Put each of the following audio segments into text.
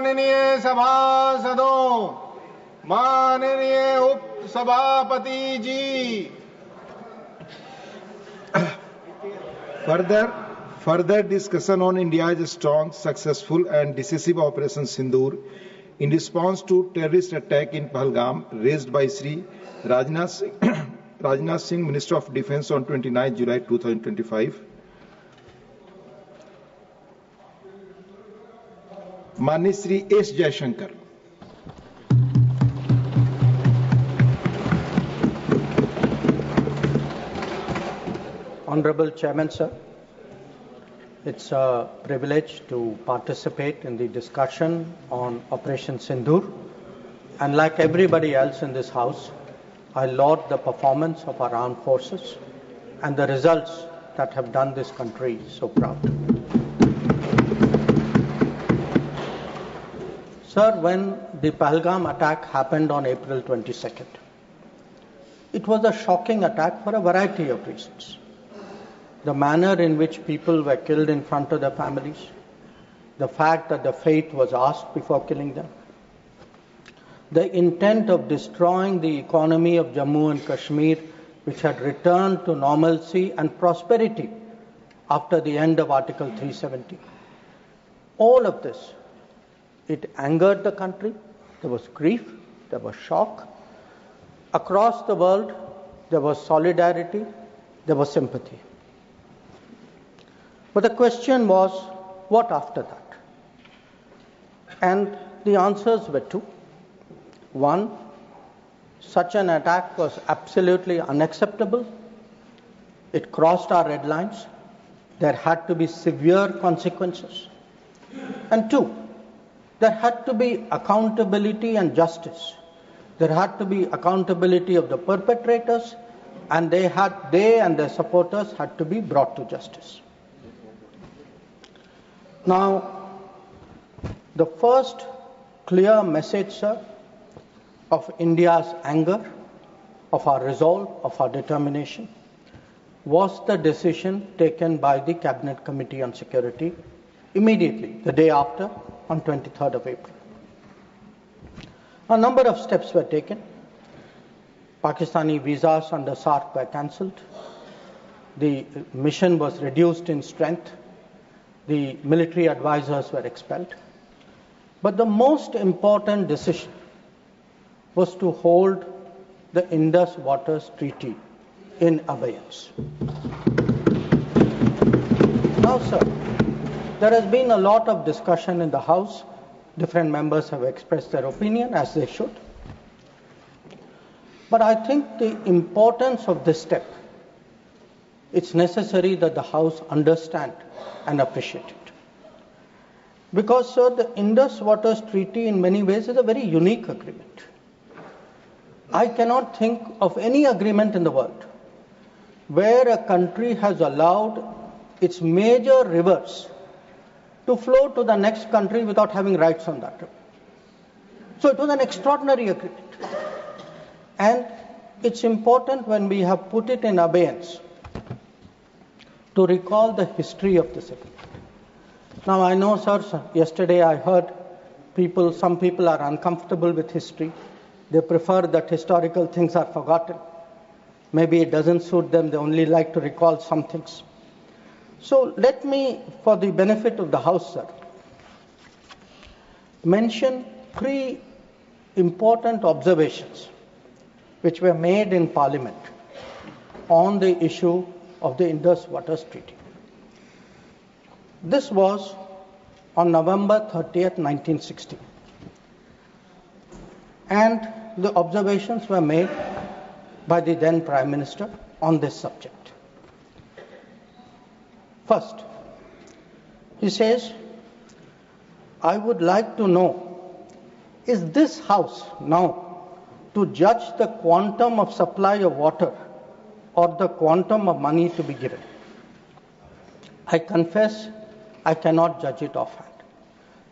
माननीय सभासदों, माननीय उप सभापति जी, Further discussion on India's strong, successful and decisive Operation Sindoor in response to terrorist attack in Pahalgam raised by Sri Rajnath Singh, Minister of Defence on 29 July 2025. माननीय Shri S Jaishankar. Honorable Chairman, sir, it's a privilege to participate in the discussion on Operation Sindoor. And like everybody else in this House, I laud the performance of our armed forces and the results that have done this country so proud. Sir, when the Pahalgam attack happened on April 22nd, it was a shocking attack for a variety of reasons. The manner in which people were killed in front of their families, the fact that the fate was asked before killing them, the intent of destroying the economy of Jammu and Kashmir, which had returned to normalcy and prosperity after the end of Article 370. All of this, it angered the country. There was grief, there was shock. Across the world, there was solidarity, there was sympathy. But the question was, what after that? And the answers were two. One, such an attack was absolutely unacceptable. It crossed our red lines. There had to be severe consequences. And two, there had to be accountability and justice. There had to be accountability of the perpetrators, and they and their supporters had to be brought to justice. Now, the first clear message, sir, of India's anger, of our resolve, of our determination, was the decision taken by the Cabinet Committee on Security immediately, the day after, on 23rd of April. A number of steps were taken. Pakistani visas under SARC were cancelled. The mission was reduced in strength. The military advisors were expelled. But the most important decision was to hold the Indus Waters Treaty in abeyance. Now, sir, there has been a lot of discussion in the House. Different members have expressed their opinion, as they should. But I think the importance of this step, it's necessary that the House understand and appreciate it. Because, sir, the Indus Waters Treaty in many ways is a very unique agreement. I cannot think of any agreement in the world where a country has allowed its major rivers to flow to the next country without having rights on that river. So it was an extraordinary agreement. And it's important when we have put it in abeyance to recall the history of this agreement. Now I know, sir, yesterday I heard some people are uncomfortable with history. They prefer that historical things are forgotten. Maybe it doesn't suit them, they only like to recall some things. So let me, for the benefit of the House, sir, mention three important observations which were made in Parliament on the issue of the Indus Waters Treaty. This was on November 30th, 1960. And the observations were made by the then Prime Minister on this subject. First, he says, I would like to know, is this House now to judge the quantum of supply of water or the quantum of money to be given? I confess I cannot judge it offhand.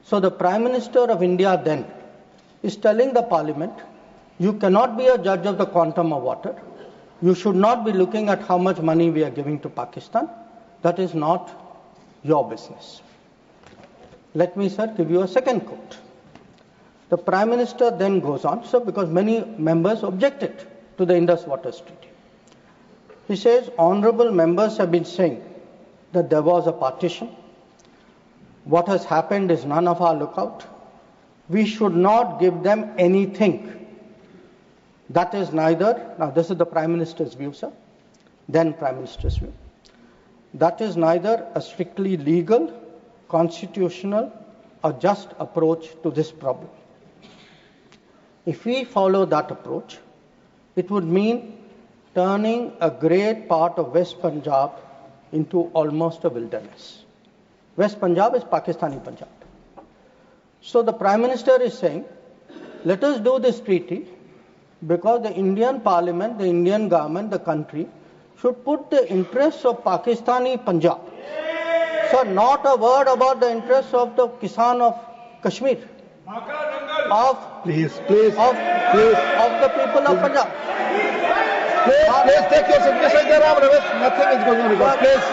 So the Prime Minister of India then is telling the Parliament, you cannot be a judge of the quantum of water. You should not be looking at how much money we are giving to Pakistan. That is not your business. Let me, sir, give you a second quote. The Prime Minister then goes on, so because many members objected to the Indus Waters Treaty. He says, honorable members have been saying that there was a partition. What has happened is none of our lookout. We should not give them anything. That is neither, now this is the Prime Minister's view, sir, then Prime Minister's view. That is neither a strictly legal, constitutional, or just approach to this problem. If we follow that approach, it would mean turning a great part of West Punjab into almost a wilderness. West Punjab is Pakistani Punjab. So the Prime Minister is saying, let us do this treaty because the Indian Parliament, the Indian government, the country should put the interests of Pakistani Punjab. So not a word about the interests of the Kisan of Kashmir, of the people of Punjab. Please take your seat. Mr. Jairam Ramesh, nothing is going on record. Please,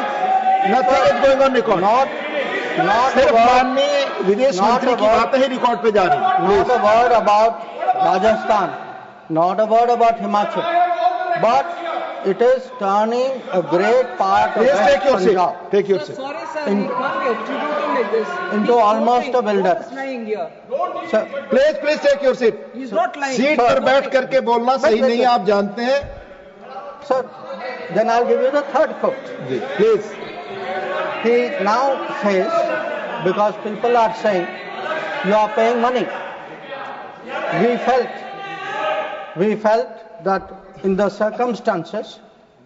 nothing is going on record. Not सिर्फ माननीय विदेश मंत्री की बातें ही record पे जा रही हैं. Not a word about Rajasthan, not a word about Himachal, but it is turning a great part of West Punjab. Take your seat. Sorry, sir, we can't get treating like this. Into almost a wilderness. He's lying here. Sir, Please take your seat. He's not lying. Seat पर बैठ करके बोलना सही नहीं है, आप जानते हैं. sir, then I'll give you the third quote. Please. He now says, because people are saying, you are paying money. We felt that in the circumstances,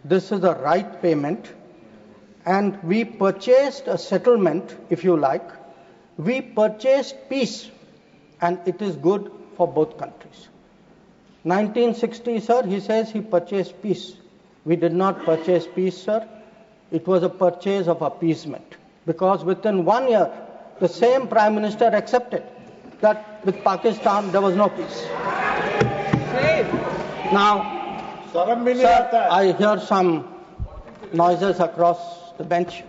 this is the right payment, and we purchased a settlement, if you like. We purchased peace, and it is good for both countries. 1960, sir, he says he purchased peace. We did not purchase peace, sir. It was a purchase of appeasement, because within 1 year, the same Prime Minister accepted that with Pakistan there was no peace. Now, sir, I hear some noises across the bench.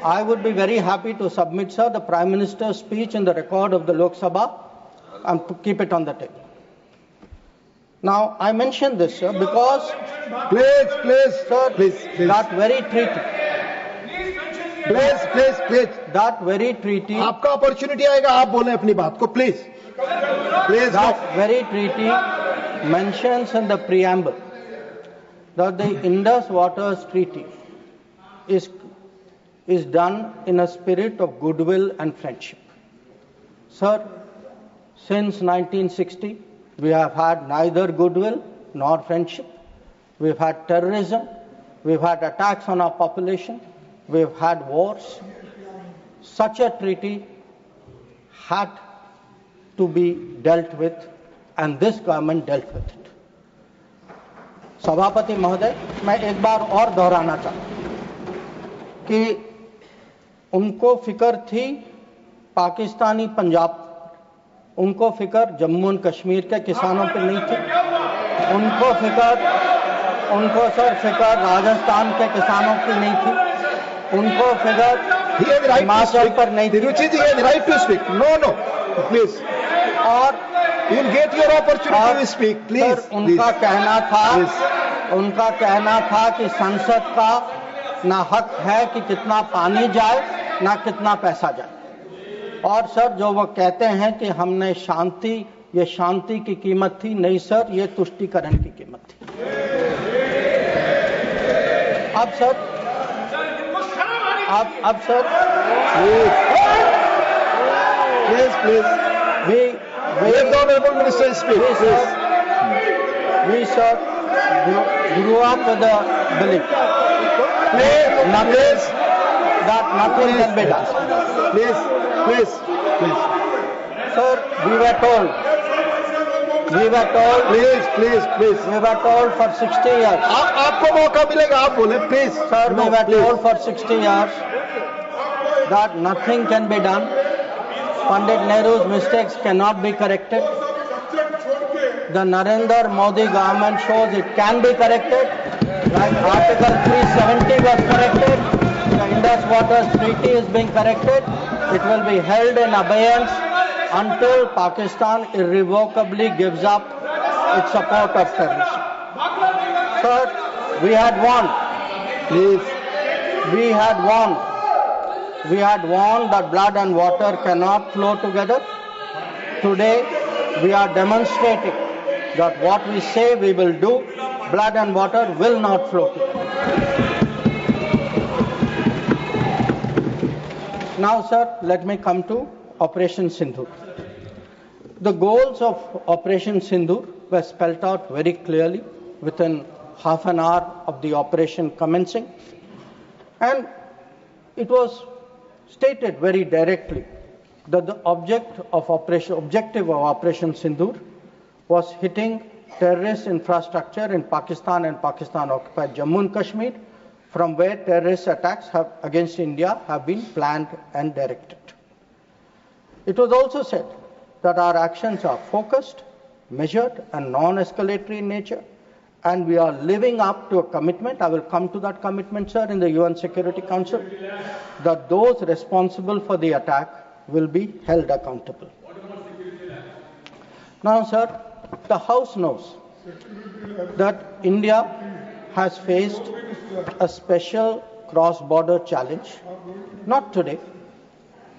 I would be very happy to submit, sir, the Prime Minister's speech in the record of the Lok Sabha and keep it on the table. Now, I mention this, sir, because that very treaty. That very treaty. आपका opportunity आएगा, आप बोलें अपनी बात को, please. That very treaty mentions in the preamble that the Indus Waters Treaty is done in a spirit of goodwill and friendship. Sir, since 1960, we have had neither goodwill nor friendship. We've had terrorism. We've had attacks on our population. We've had wars. Such a treaty had to be dealt with, and this government dealt with it. सभापति महोदय, मैं एक बार और दोहराना चाहता हूं कि उनको फिक्र थी पाकिस्तानी पंजाब, उनको फिक्र जम्मू एंड कश्मीर के किसानों पर नहीं थी, उनको सर फिक्र राजस्थान के किसानों की नहीं थी, उनको फिक्र हिमाचल पर नहीं थी. रुचि जी, right to speak. No, please. और you'll get your opportunity to speak, please. Sir, उनका कहना था कि संसद का ना हक है कि कितना पानी जाए ना कितना पैसा जाए. और सर, जो वो कहते हैं कि हमने ये शांति की कीमत थी, नहीं सर, ये तुष्टीकरण की कीमत थी. अब sir please. We honorable minister speak. We sir grew up with the belief that nothing can be done. Please. Sir, we were told. Please. We were told for 60 years. आपको मौका मिलेगा, आप बोले, please. Sir, we were told for 60 years that nothing can be done. Pandit Nehru's mistakes cannot be corrected. The Narendra Modi government shows it can be corrected. Like Article 370 was corrected. The Indus Waters Treaty is being corrected. It will be held in abeyance until Pakistan irrevocably gives up its support of terrorism. Sir, we had warned. Please. We had warned that blood and water cannot flow together. Today, we are demonstrating that what we say we will do, blood and water will not flow together. Now, sir, let me come to Operation Sindoor. The goals of Operation Sindoor were spelled out very clearly within half an hour of the operation commencing. And it was stated very directly that the objective of Operation Sindoor was hitting terrorist infrastructure in Pakistan and Pakistan-occupied Jammu and Kashmir, from where terrorist attacks against India have been planned and directed. It was also said that our actions are focused, measured, and non-escalatory in nature, and we are living up to a commitment. I will come to that commitment, sir, in the UN Security Council, that those responsible for the attack will be held accountable. Now, sir, the House knows that India has faced a special cross-border challenge, not today,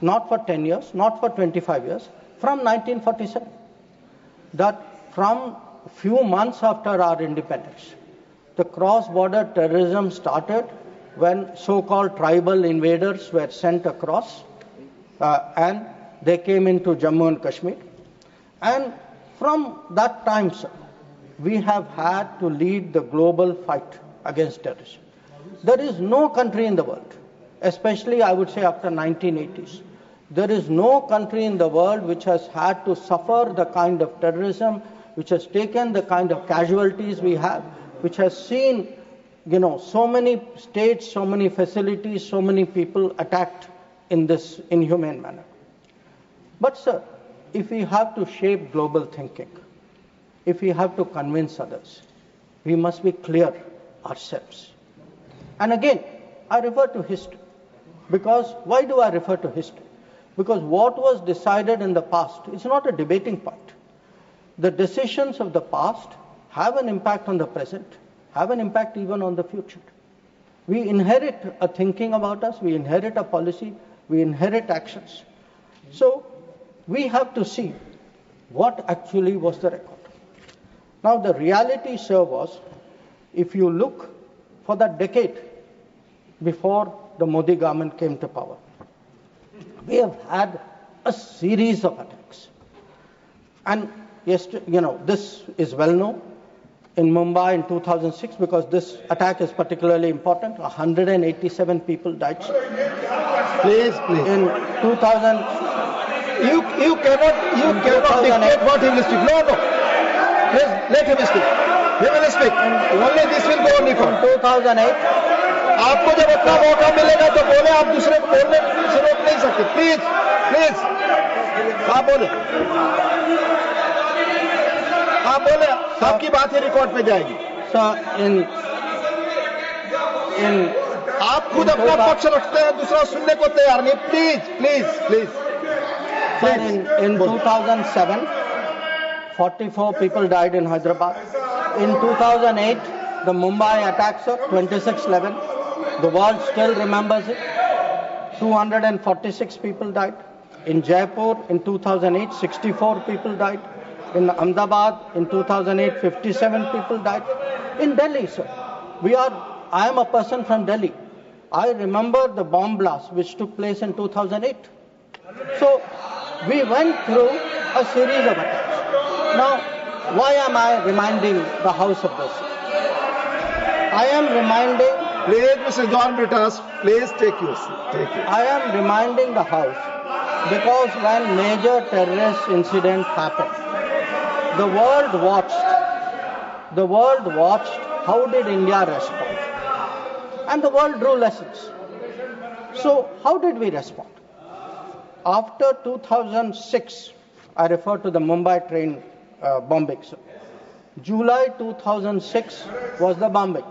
not for 10 years, not for 25 years, from 1947. That from few months after our independence, the cross-border terrorism started when so-called tribal invaders were sent across and they came into Jammu and Kashmir. And from that time, sir, we have had to lead the global fight against terrorism. There is no country in the world, especially I would say after 1980s, there is no country in the world which has had to suffer the kind of terrorism, which has taken the kind of casualties we have, which has seen, so many states, so many facilities, so many people attacked in this inhumane manner. But sir, if we have to shape global thinking, if we have to convince others, we must be clear ourselves. And again, I refer to history. Because why do I refer to history? Because what was decided in the past is not a debating point. The decisions of the past have an impact on the present, have an impact even on the future. We inherit a thinking about us, we inherit a policy, we inherit actions. So we have to see what actually was the record. Now the reality, sir, was, if you look for that decade before the Modi government came to power, we have had a series of attacks. And this is well known. In Mumbai in 2006, because this attack is particularly important, 187 people died. Please. In 2000, You cannot dictate what he will speak. No. Please, let him speak. He will speak. Only this will go on record. in 2008, आपको जब अपना मौका मिलेगा तो बोले, आप दूसरे को बोलने से रोक नहीं सकते. प्लीज. आप बोले. आप बोले. आपकी बात ही रिकॉर्ड पे जाएगी. आप खुद अपना पक्ष रखते हैं, दूसरा सुनने को तैयार नहीं. Please. In 2007, 44 people died in Hyderabad. In 2008, the Mumbai attacks of 26/11, the world still remembers it. 246 people died. In Jaipur in 2008, 64 people died. In Ahmedabad in 2008, 57 people died. In Delhi, sir, I am a person from Delhi. I remember the bomb blast which took place in 2008. So we went through a series of attacks. Now, why am I reminding the House of this? I am reminding... Please, Mr. John Britas, please take your seat. I am reminding the House because when major terrorist incident happened, the world watched how did India respond. And the world drew lessons. So how did we respond? After 2006, I refer to the Mumbai train bombing. July 2006 was the bombing.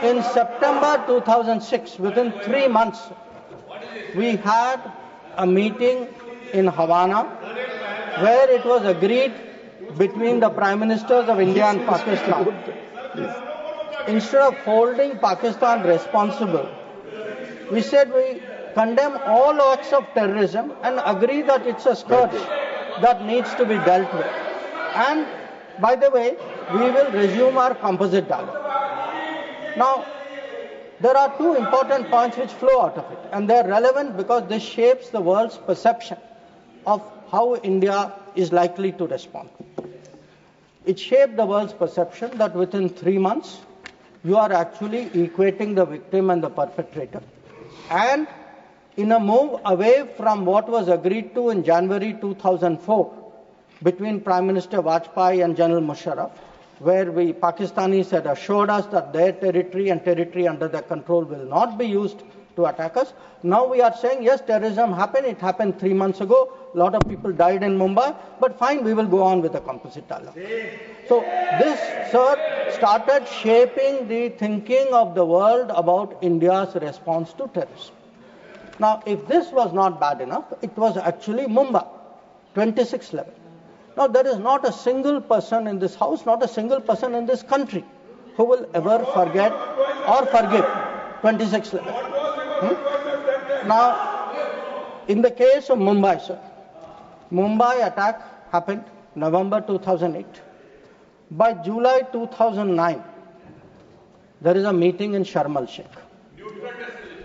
In September 2006, within 3 months, we had a meeting in Havana, where it was agreed between the Prime Ministers of India and Pakistan. Instead of holding Pakistan responsible, we said we condemn all acts of terrorism and agree that it's a scourge that needs to be dealt with. And by the way, we will resume our composite dialogue. Now, there are two important points which flow out of it, and they are relevant because this shapes the world's perception of how India is likely to respond. It shaped the world's perception that within 3 months, you are actually equating the victim and the perpetrator. And in a move away from what was agreed to in January 2004 between Prime Minister Vajpayee and General Musharraf, where Pakistanis had assured us that their territory and territory under their control will not be used to attack us. Now we are saying, yes, terrorism happened. It happened 3 months ago. A lot of people died in Mumbai. But fine, we will go on with the composite dialogue. So this, sir, started shaping the thinking of the world about India's response to terrorism. Now, if this was not bad enough, it was actually Mumbai, 26th level. Now, there is not a single person in this house, not a single person in this country who will ever forget or forgive 26th level. Now, in the case of Mumbai, sir, Mumbai attack happened November 2008. By July 2009, there is a meeting in Sharm el-Sheikh.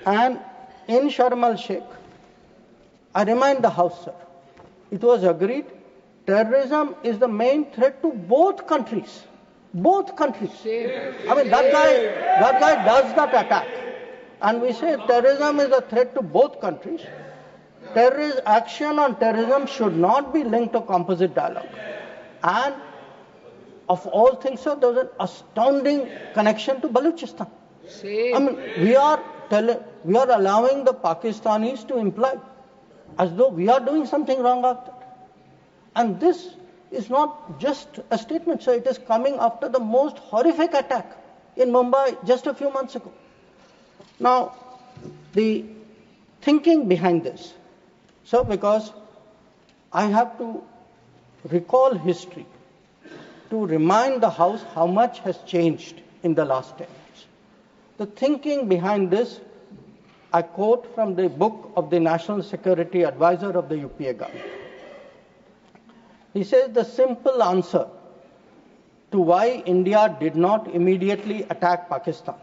And in Sharm el-Sheikh, I remind the House, sir, it was agreed terrorism is the main threat to both countries. Both countries. I mean, that guy does that attack. And we say terrorism is a threat to both countries. Terrorist action on terrorism should not be linked to composite dialogue. And of all things, sir, there was an astounding connection to Balochistan. I mean, we are allowing the Pakistanis to imply as though we are doing something wrong after. And this is not just a statement, sir. It is coming after the most horrific attack in Mumbai just a few months ago. Now, the thinking behind this, sir, because I have to recall history to remind the House how much has changed in the last 10 years. The thinking behind this, I quote from the book of the National Security Advisor of the UPA government. He says the simple answer to why India did not immediately attack Pakistan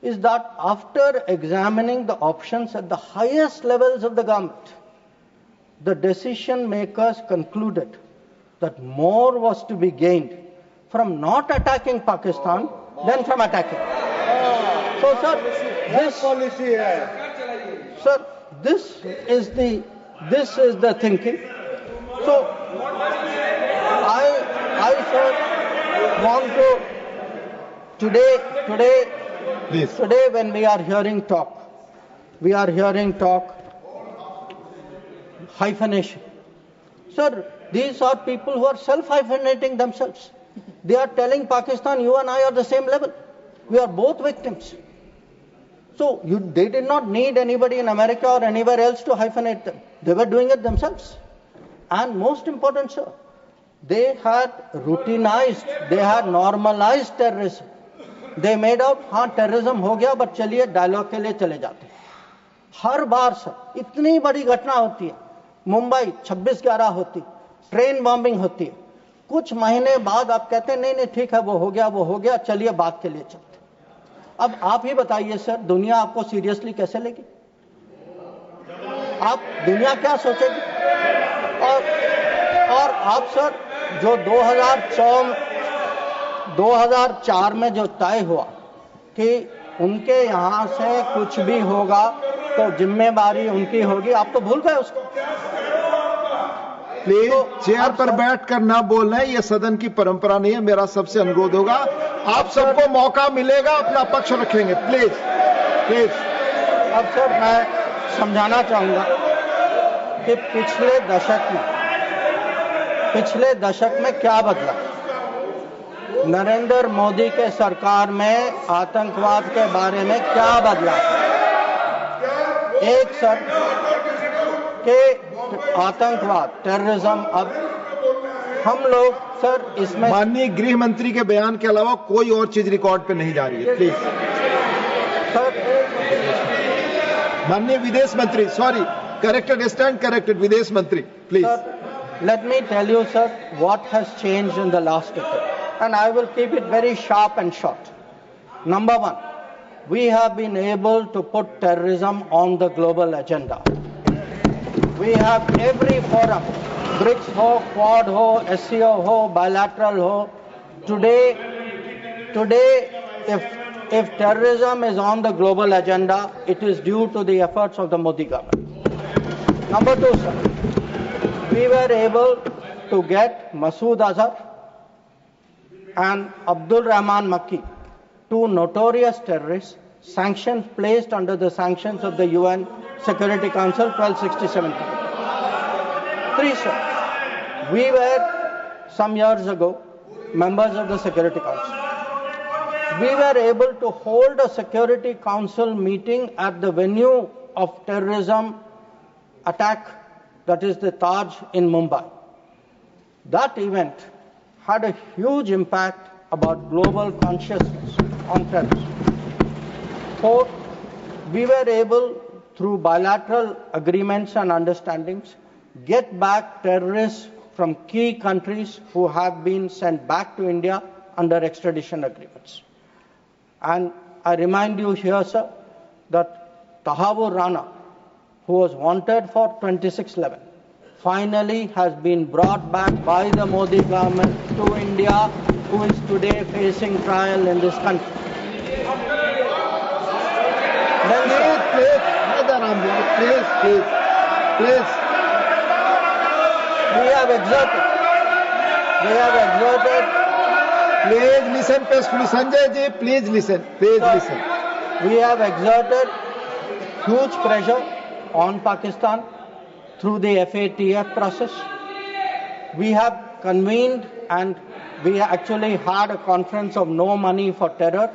is that after examining the options at the highest levels of the government, the decision makers concluded that more was to be gained from not attacking Pakistan than from attacking. So, sir, this is the thinking. So, I sir, want to today when we are hearing talk hyphenation. Sir, these are people who are self-hyphenating themselves. They are telling Pakistan, you and I are the same level. We are both victims. So they did not need anybody in America or anywhere else to hyphenate them. They were doing it themselves. And most important, sir, they had routinized, they had normalized terrorism. They made out, हाँ terrorism हो गया, but चलिए dialogue के लिए चले जाते हैं. हर बार sir इतनी बड़ी घटना होती है, मुंबई 26/11 होती, ट्रेन बॉम्बिंग होती है, कुछ महीने बाद आप कहते हैं नहीं ठीक है वो हो गया, चलिए बात के लिए चलते. अब आप ही बताइए सर, दुनिया आपको सीरियसली कैसे लेगी? आप दुनिया क्या सोचेगी? और आप सर जो 2004 में जो तय हुआ कि उनके यहाँ से कुछ भी होगा तो जिम्मेदारी उनकी होगी, आप तो भूल गए उसको. प्लीज चेयर पर बैठकर ना बोलना, ये सदन की परंपरा नहीं है. मेरा सबसे अनुरोध होगा, आप सबको मौका मिलेगा, अपना पक्ष रखेंगे. प्लीज. अब सर मैं समझाना चाहूंगा कि पिछले दशक में क्या बदला. नरेंद्र मोदी के सरकार में आतंकवाद के बारे में क्या बदला? एक सर कि आतंकवाद, टेररिज्म, अब हम लोग सर इसमें माननीय गृह मंत्री के बयान के अलावा कोई और चीज रिकॉर्ड पे नहीं जा रही है, प्लीज। सर माननीय विदेश मंत्री, सॉरी, करेक्टेड, स्टैंड करेक्टेड, विदेश मंत्री, please. Sir, let me tell you, sir, what has changed in the last decade. And I will keep it very sharp and short. Number one, we have been able to put terrorism on the global agenda. We have every forum, BRICS ho, Quad ho, SCO ho, bilateral ho. Today, if terrorism is on the global agenda, it is due to the efforts of the Modi government. Number two, sir, we were able to get Masood Azhar and Abdul Rahman Makki, two notorious terrorists, sanctions placed under the sanctions of the UN Security Council 1267. Three, sir, we were some years ago members of the Security Council. We were able to hold a Security Council meeting at the venue of terrorism attack, that is the Taj in Mumbai. That event had a huge impact about global consciousness on terrorism. Fourth, we were able, through bilateral agreements and understandings, get back terrorists from key countries who have been sent back to India under extradition agreements. And I remind you here, sir, that Tahavur Rana, who was wanted for 2611, finally has been brought back by the Modi government to India, who is today facing trial in this country. Then, Please. we have exerted. Please listen, Sanjay ji, please listen. We have exerted huge pressure on Pakistan through the FATF process. We have convened and we actually had a conference of no money for terror.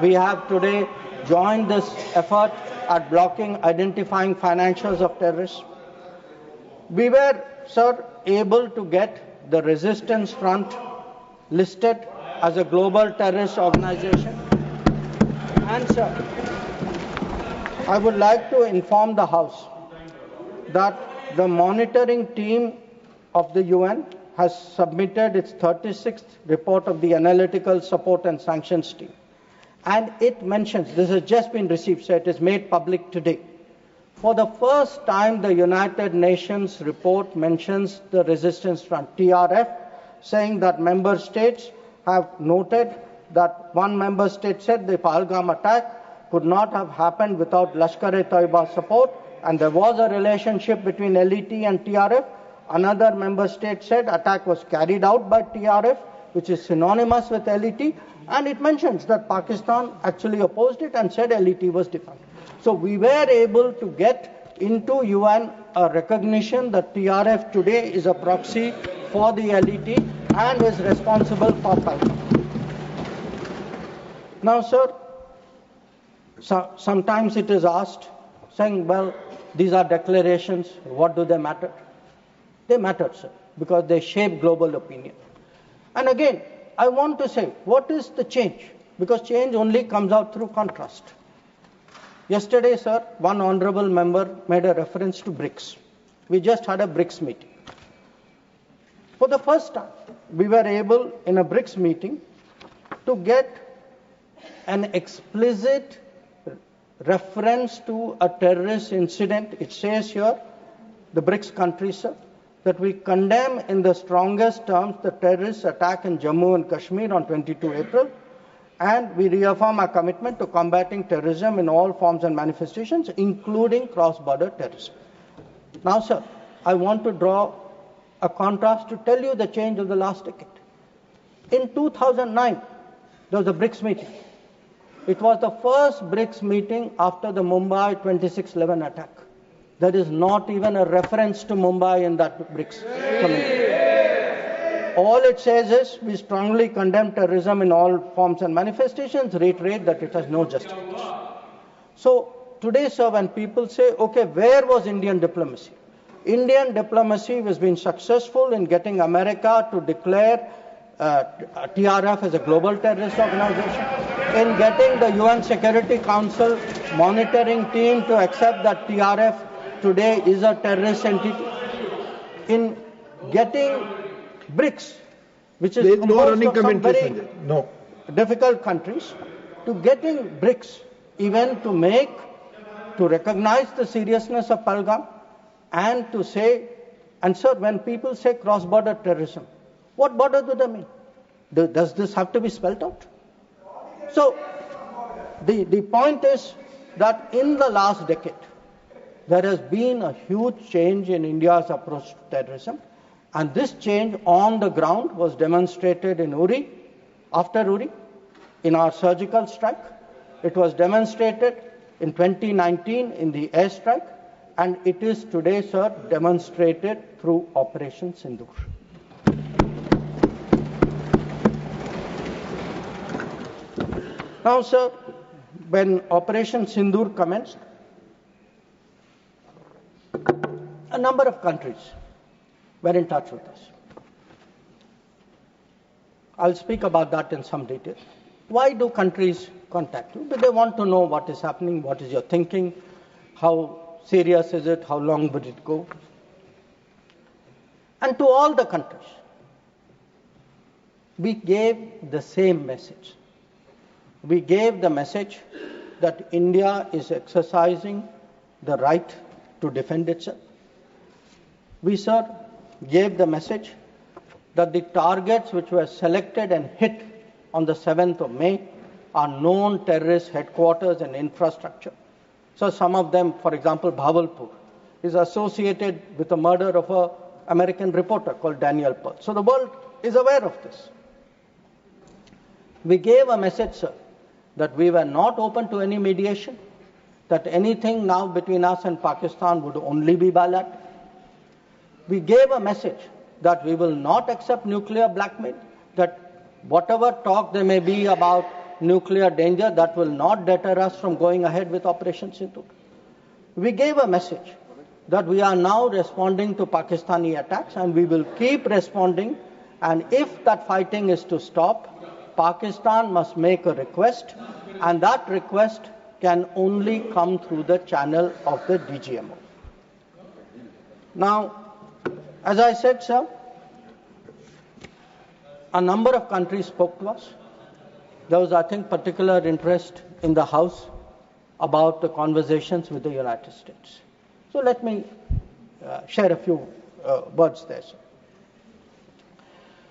We have today joined this effort at blocking, identifying financials of terrorists. We were, sir, able to get the Resistance Front listed as a global terrorist organization. And, sir, I would like to inform the House that the monitoring team of the UN has submitted its 36th report of the Analytical Support and Sanctions Team. And it mentions, this has just been received, so it is made public today. For the first time, the United Nations report mentions the Resistance Front, TRF, saying that member states have noted that one member state said the Pahalgam attack could not have happened without Lashkar-e-Taiba support, and there was a relationship between LET and TRF. Another member state said attack was carried out by TRF, which is synonymous with LET, and it mentions that Pakistan actually opposed it and said LET was defunct. So we were able to get into UN a recognition that TRF today is a proxy for the LET and is responsible for Pahalgam. Now, sir, sometimes it is asked, saying, well, these are declarations, what do they matter? They matter, sir, because they shape global opinion. And again, I want to say, what is the change? Because change only comes out through contrast. Yesterday, sir, one honorable member made a reference to BRICS. We just had a BRICS meeting. For the first time, we were able, in a BRICS meeting, to get an explicit reference to a terrorist incident. It says here, the BRICS countries, sir, that we condemn in the strongest terms the terrorist attack in Jammu and Kashmir on 22 April, and we reaffirm our commitment to combating terrorism in all forms and manifestations, including cross-border terrorism. Now, sir, I want to draw a contrast to tell you the change of the last decade. In 2009, there was a BRICS meeting. It was the first BRICS meeting after the Mumbai 2611 attack. There is not even a reference to Mumbai in that BRICS committee. All it says is we strongly condemn terrorism in all forms and manifestations, reiterate that it has no justification. So today, sir, when people say, okay, where was Indian diplomacy? Indian diplomacy has been successful in getting America to declare TRF as a global terrorist organization, in getting the UN Security Council monitoring team to accept that TRF today is a terrorist entity, in getting BRICS, which is composed of some very difficult countries, to getting BRICS even to recognize the seriousness of Pahalgam and to say, and sir, when people say cross-border terrorism, what border do they mean? Does this have to be spelled out? So, the point is that in the last decade, there has been a huge change in India's approach to terrorism, and this change on the ground was demonstrated in Uri, after Uri, in our surgical strike. It was demonstrated in 2019 in the airstrike, and it is today, sir, demonstrated through Operation Sindoor. Now, sir, when Operation Sindoor commenced, a number of countries were in touch with us. I'll speak about that in some detail. Why do countries contact you? They want to know what is happening, what is your thinking, how serious is it, how long would it go? And to all the countries, we gave the same message. We gave the message that India is exercising the right to defend itself. We, sir, gave the message that the targets which were selected and hit on the 7th of May are known terrorist headquarters and infrastructure. So some of them, for example, Bhavalpur, is associated with the murder of an American reporter called Daniel Pearl. So the world is aware of this. We gave a message, sir, that we were not open to any mediation, that anything now between us and Pakistan would only be bilateral. We gave a message that we will not accept nuclear blackmail, that whatever talk there may be about nuclear danger, that will not deter us from going ahead with Operation Sindoor. We gave a message that we are now responding to Pakistani attacks and we will keep responding, and if that fighting is to stop, Pakistan must make a request, and that request can only come through the channel of the DGMO. Now, as I said, sir, a number of countries spoke to us. There was, I think, particular interest in the House about the conversations with the United States. So let me share a few words there, sir.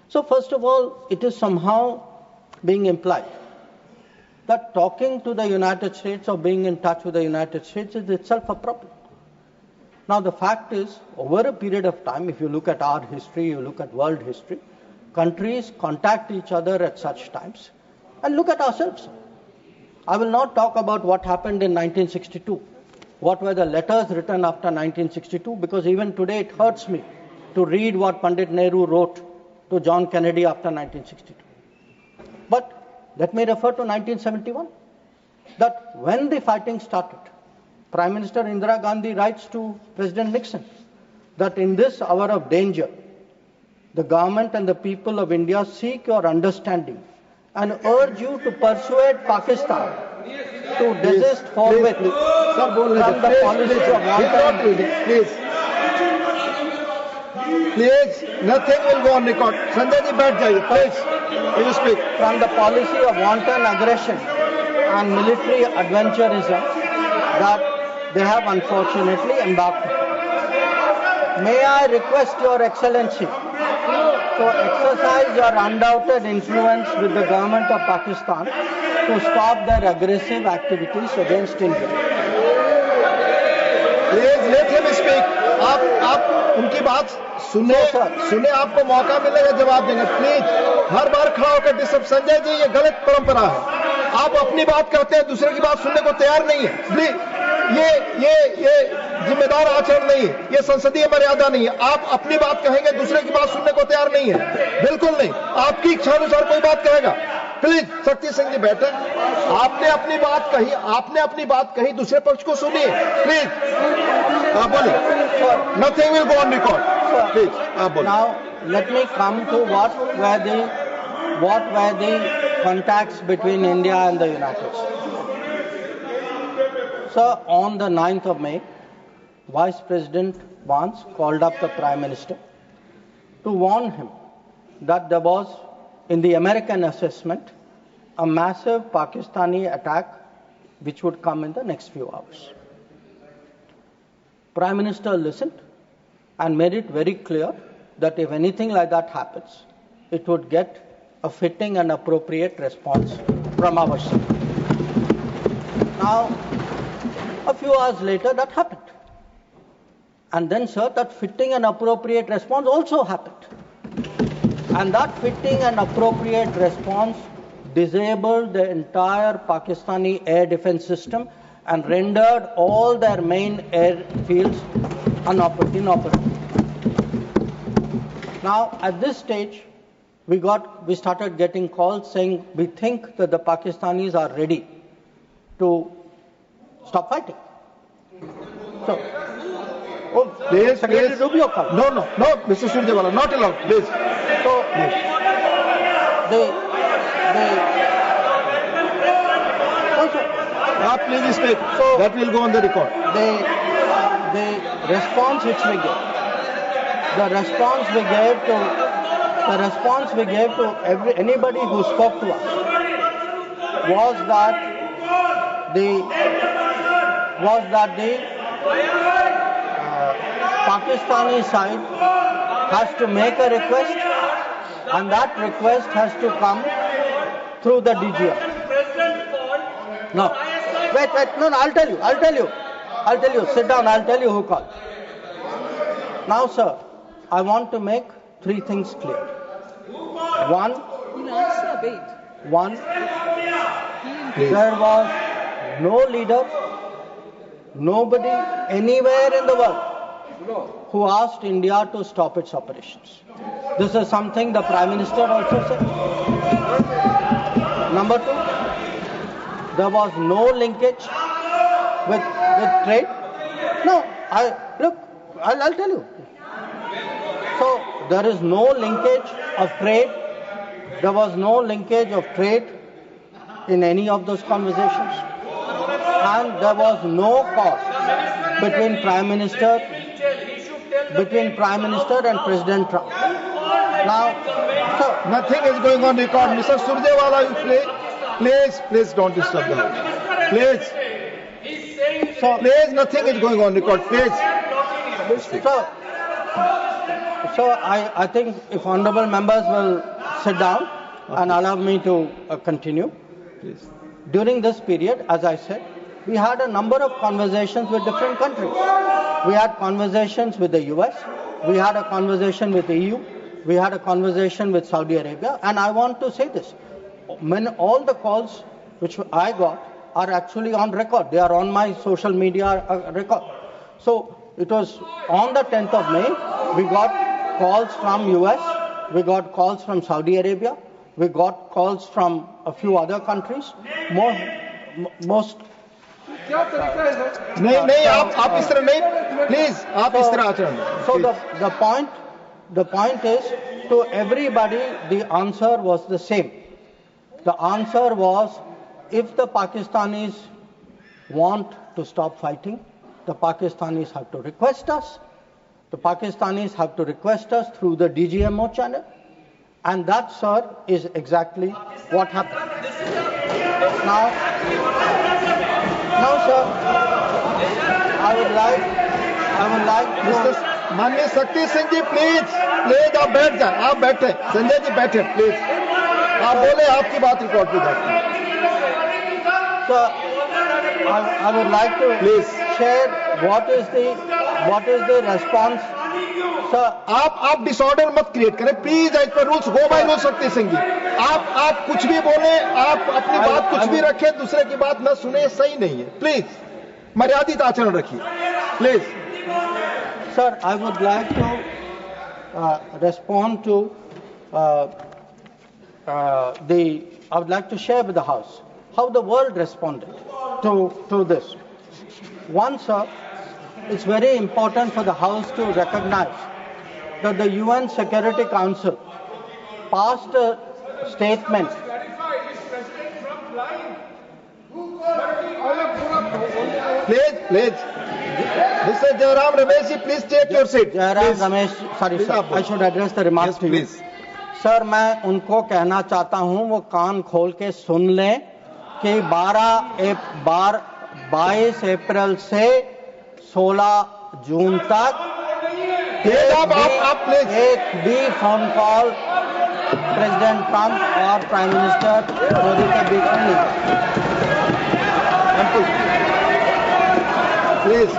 So first of all, it is somehow being implied that talking to the United States or being in touch with the United States is itself a problem. Now the fact is, over a period of time, if you look at our history, you look at world history, countries contact each other at such times. And look at ourselves. I will not talk about what happened in 1962. What were the letters written after 1962? Because even today it hurts me to read what Pandit Nehru wrote to John Kennedy after 1962. But let me refer to 1971. That when the fighting started, Prime Minister Indira Gandhi writes to President Nixon that in this hour of danger, the government and the people of India seek your understanding and urge you to persuade Pakistan to desist forthwith from the policy of wanton. Please, nothing will go on record. Sanjay ji, baith jaiye, please. You speak. From the policy of wanton aggression and military adventurism that they have unfortunately embarked upon. May I request Your Excellency to exercise your undoubted influence with the government of Pakistan to stop their aggressive activities against India. Please let him speak. आप उनकी बात सुने आपको मौका मिलेगा जवाब देंगे. Please हर बार खड़ा होकर डिस्टर्ब. संजय जी, ये गलत परंपरा है. आप अपनी बात करते हैं, दूसरे की बात सुनने को तैयार नहीं है. प्लीज ये जिम्मेदार आचरण नहीं है. ये संसदीय मर्यादा नहीं है. आप अपनी बात कहेंगे, दूसरे की बात सुनने को तैयार नहीं है. बिल्कुल नहीं. आपकी इच्छानुसार कोई बात कहेगा. प्लीज शक्ति सिंह जी बैठे। आपने अपनी बात कही, दूसरे पक्ष को सुनिए प्लीज। आप बोलिए। Nothing will go on record. Please आप बोलिए। Now, let me come to what were the contacts between India and the United States. So, on the 9th of May, Vice President Vance called up the Prime Minister to warn him that there was, in the American assessment, a massive Pakistani attack which would come in the next few hours. Prime Minister listened and made it very clear that if anything like that happens, it would get a fitting and appropriate response from our side. Now, a few hours later, that happened. And then, sir, that fitting and appropriate response also happened. And that fitting and appropriate response disabled the entire Pakistani air defense system and rendered all their main airfields inoperative. Now, at this stage, we started getting calls saying we think that the Pakistanis are ready to stop fighting. So, Please, Secretary Rubio called. No, Mr. Surjewala, not allowed, please. So, Please speak. So that will go on the record. The response which we gave, anybody who spoke to us was that the Pakistani side has to make a request, and that request has to come through the DGM. No, wait, no, I'll tell you. Sit down, I'll tell you who called. Now, sir, I want to make three things clear. One, there was no leader, nobody anywhere in the world who asked India to stop its operations. This is something the Prime Minister also said. Number two, there was no linkage with trade. No, I'll tell you. So there is no linkage of trade. There was no linkage of trade in any of those conversations. And there was no cause between Prime Minister and President Trump. Now, so nothing is going on record. Mr. Surjewala, please don't disturb the house. Please. Please, nothing is going on record. Please. So I think if honorable members will sit down and allow me to continue. Please. During this period, as I said, we had a number of conversations with different countries. We had conversations with the US, we had a conversation with the EU, we had a conversation with Saudi Arabia, and I want to say this. All the calls which I got are actually on record. They are on my social media record. So it was on the 10th of May, we got calls from US, we got calls from Saudi Arabia, we got calls from a few other countries. Most नहीं आप इस तरह नहीं, please आप इस तरह आचरण. So the point is, to everybody the answer was the same. The answer was, if the Pakistanis want to stop fighting, the Pakistanis have to request us. The Pakistanis have to request us through the DGMO channel, and that, sir, is exactly what happened. Now, sir, I would like Mr. माननीय शक्ति सिंह जी, please आप बैठ जाए. आप बैठे, संजय जी बैठे, please. आप बोले, आपकी बात रिकॉर्ड की जाती है. Sir, I would like to share what is the response. Sir, आप डिसऑर्डर मत क्रिएट करें please. As per rules, go by rule. Shakti Singh जी, आप कुछ भी बोले, आप अपनी बात कुछ भी रखें, दूसरे की बात न सुने, सही नहीं है. प्लीज मर्यादित आचरण रखिए, please. Sir, I would like to respond to the I would like to share with the House how the world responded to this. One, sir, it's very important for the House to recognize that the UN Security Council passed a statement. Please. Mr. Jairam Ramesh, please take your seat. Jairam Ramesh, sorry sir, I should address the remarks to you. Please. Sir मैं उनको कहना चाहता हूं वो कान खोल के सुन लें कि 22 अप्रैल से 16 जून तक एक भी फोन कॉल प्रेसिडेंट ट्रंप और प्राइम मिनिस्टर मोदी के बीच में नहीं। प्लीज,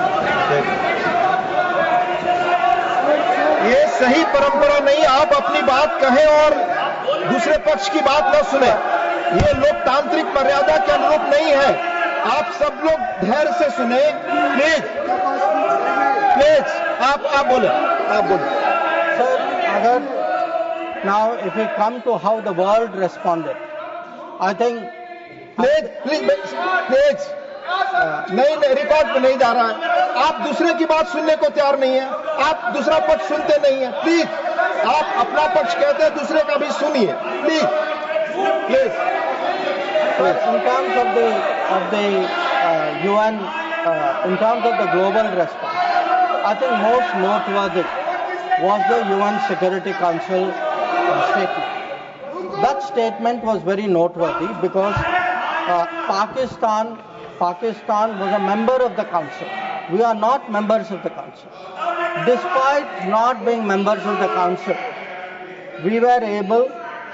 ये सही परंपरा नहीं। आप अपनी बात कहें और दूसरे पक्ष की बात न सुने। ये लोकतांत्रिक मर्यादा के अनुरूप नहीं है। आप सब लोग धैर्य से सुने। प्लीज, आप बोले। सर, अगर now if we come to how the world responded, I think please नहीं, रिकॉर्ड पे नहीं जा रहा है। आप दूसरे की बात सुनने को तैयार नहीं है। आप दूसरा पक्ष सुनते नहीं है। प्लीज, आप अपना पक्ष कहते हैं, दूसरे का भी सुनिए। Please. In terms of the UN, in terms of the global response, I think most noteworthy was the UN Security Council statement. That statement was very noteworthy because Pakistan was a member of the Council. We are not members of the Council. Despite not being members of the Council, we were able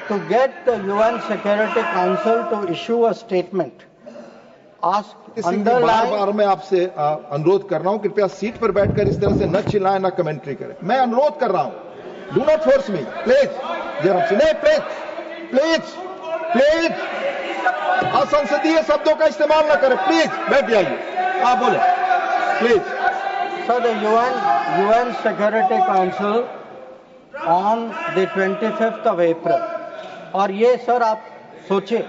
to get the UN Security Council to issue a statement. बार मैं आपसे अनुरोध कर रहा हूं, कृपया seat पर बैठकर इस तरह से न चिल्लाएं, न कमेंट्री करें। मैं अनुरोध कर रहा हूं, do not force me, please. Please असंसदीय शब्दों का इस्तेमाल न करें। प्लीज बैठ जाइए, आप बोले। Please. So the UN Security Council on the 25th of April, और ये सर आप सोचिए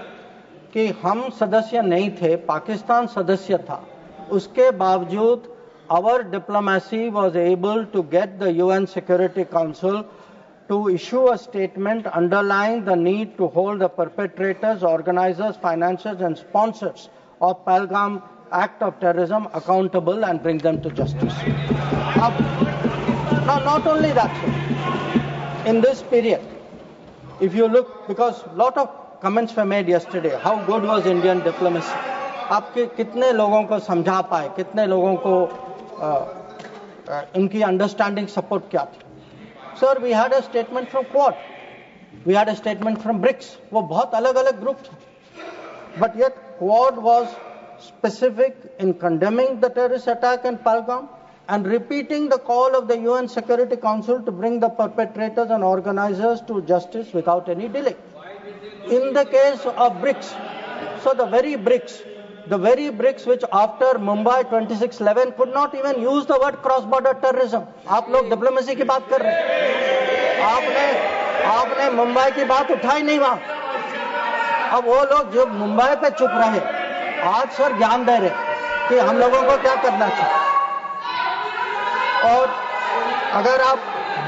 कि हम सदस्य नहीं थे, पाकिस्तान सदस्य था, उसके बावजूद our diplomacy was able to get the UN Security Council to issue a statement underlying the need to hold the perpetrators, organizers, financiers and sponsors of Pahalgam act of terrorism accountable and bring them to justice. Now, not only that, sir, in this period, if you look, because a lot of comments were made yesterday, how good was Indian diplomacy? आपके कितने लोगों को समझा पाए, कितने लोगों को इनकी अंडरस्टैंडिंग सपोर्ट क्या थी? Sir, we had a statement from Quad, we had a statement from BRICS. वो बहुत अलग-अलग ग्रुप थे, but yet Quad was specific in condemning the terrorist attack in Pahalgam and repeating the call of the UN Security Council to bring the perpetrators and organizers to justice without any delay. In the case of BRICS, so the very BRICS which after Mumbai 26/11 could not even use the word cross-border terrorism. आप लोग diplomacy की बात कर रहे हैं, आपने मुंबई की बात उठाई नहीं वहां। अब वो लोग जो मुंबई पे चुप रहे, आज सर ज्ञान दे रहे कि हम लोगों को क्या करना चाहिए। और अगर आप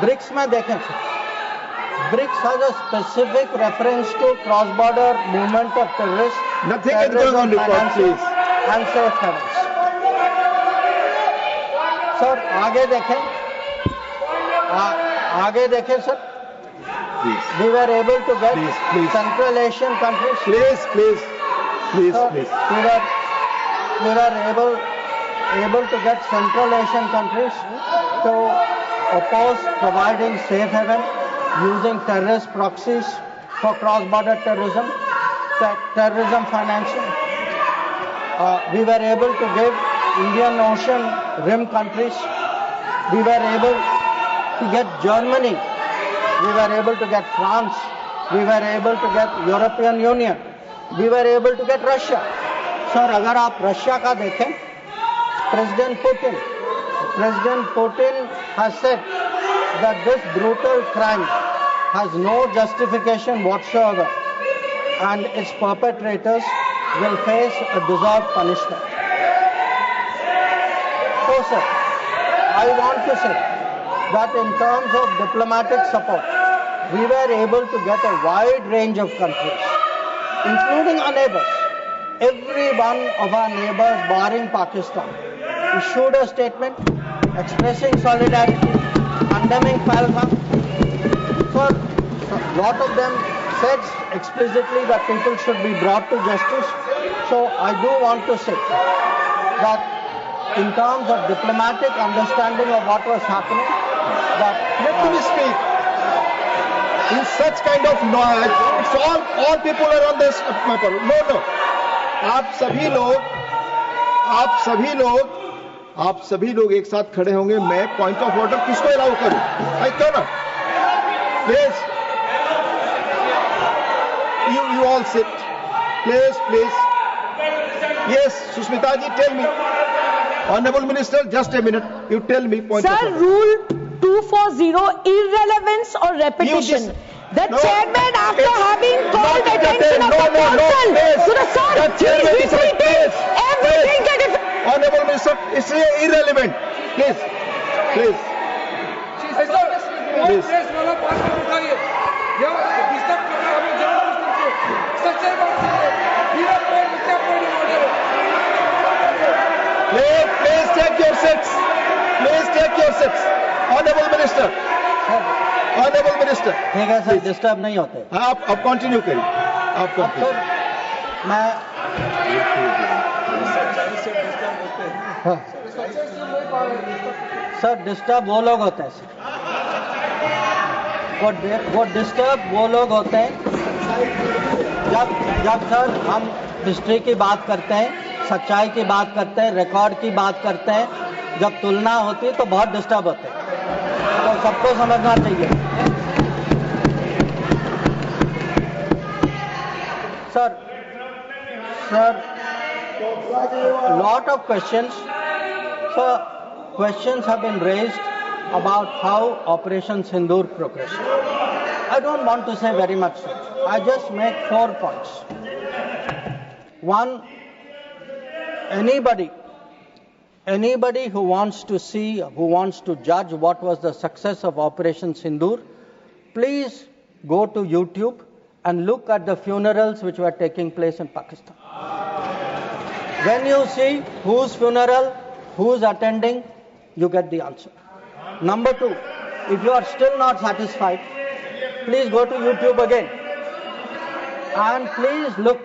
ब्रिक्स में देखें, BRICS has a specific reference to cross-border movement of terrorists, nothing is going on record, please, and safe havens. Sir आगे देखें sir, we were able to get Central Asian countries. Please. We were able to get Central Asian countries to oppose providing safe haven using terrorist proxies for cross-border terrorism financing. We were able to give Indian Ocean rim countries. We were able to get Germany. We were able to get France. We were able to get European Union. We were able to get Russia. Sir, अगर आप Russia का देखें, President Putin has said that this brutal crime has no justification whatsoever and its perpetrators will face a deserved punishment. So, sir, I want to say that in terms of diplomatic support, we were able to get a wide range of countries, including our neighbors. Every one of our neighbors, barring Pakistan, issued a statement expressing solidarity, condemning Pahalgam. So, a lot of them said explicitly that people should be brought to justice. So, I do want to say that in terms of diplomatic understanding of what was happening, that Let me speak. In such kind of noise, it's all people are on this paper. No. आप सभी लोग एक साथ खड़े होंगे. मैं point of order किसको allow करूं? आई क्यों ना? Please, you all sit. Please. Yes, Sushmita ji, tell me. Honorable Minister, just a minute. You tell me point of Sir, order. Rule 240, irrelevance or repetition. The chairman, after having called attention of the council to the sir, he is repeating everything that is... Honorable Minister, it's irrelevant. Please. Please take your seats. Honorable Minister. ठीक है sir, disturb नहीं होते. आप continue करिए. अब sir, मैं sir disturb वो लोग होते हैं सर. वो डिस्टर्ब वो लोग होते हैं जब सर हम हिस्ट्री की बात करते हैं, सच्चाई की बात करते हैं, रिकॉर्ड की बात करते हैं, जब तुलना होती है तो बहुत डिस्टर्ब होते हैं. तो सबको समझना चाहिए. Sir, lot of questions. Sir, questions have been raised about how Operation Sindoor progressed. I don't want to say very much, sir. I just make 4 points. One, anybody who wants to see, who wants to judge what was the success of Operation Sindoor, please go to YouTube and look at the funerals which were taking place in Pakistan. When you see whose funeral, who's attending, you get the answer. Number 2, if you are still not satisfied, please go to YouTube again and please look